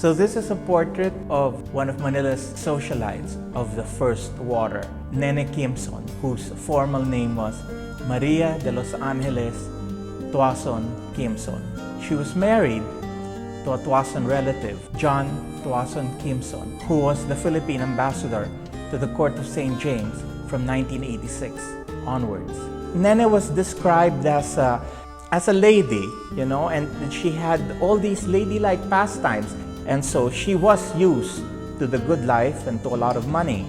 So this is a portrait of one of Manila's socialites of the first water, Nene Quimson, whose formal name was Maria de los Angeles Tuason-Quimson. She was married to a Tuason relative, John Tuason-Quimson, who was the Philippine ambassador to the court of St. James from 1986 onwards. Nene was described as a lady, and she had all these ladylike pastimes. And so she was used to the good life and to a lot of money.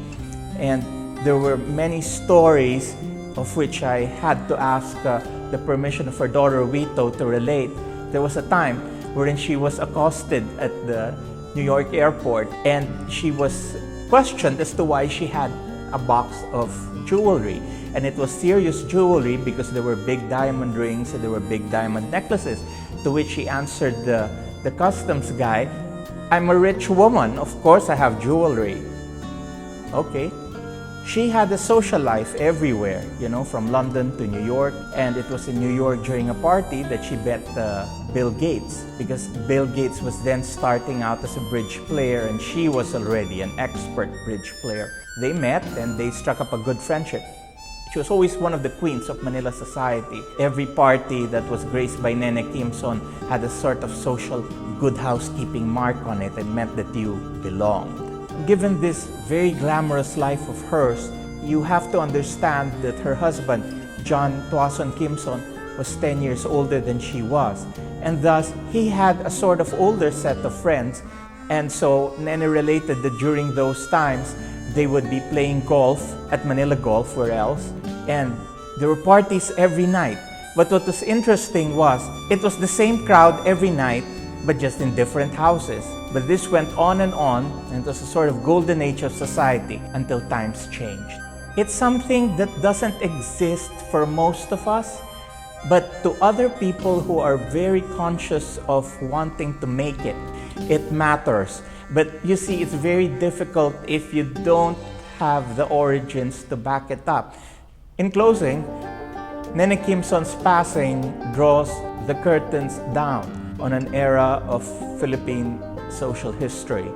And there were many stories of which I had to ask the permission of her daughter Vito to relate. There was a time wherein she was accosted at the New York airport and she was questioned as to why she had a box of jewelry. And it was serious jewelry because there were big diamond rings and there were big diamond necklaces. To which she answered the customs guy, "I'm a rich woman, of course I have jewelry." Okay. She had a social life everywhere, from London to New York. And it was in New York during a party that she met Bill Gates, because Bill Gates was then starting out as a bridge player and she was already an expert bridge player. They met and they struck up a good friendship. She was always one of the queens of Manila society. Every party that was graced by Nene Quimson had a sort of social good housekeeping mark on it and meant that you belonged. Given this very glamorous life of hers, you have to understand that her husband, John Tuason-Quimson, was 10 years older than she was. And thus, he had a sort of older set of friends. And so, Nene related that during those times, they would be playing golf at Manila Golf, where else, and there were parties every night. But what was interesting was, it was the same crowd every night, but just in different houses. But this went on, and it was a sort of golden age of society until times changed. It's something that doesn't exist for most of us, but to other people who are very conscious of wanting to make it, it matters. But you see, it's very difficult if you don't have the origins to back it up. In closing, Nene Quimson's passing draws the curtains down on an era of Philippine social history.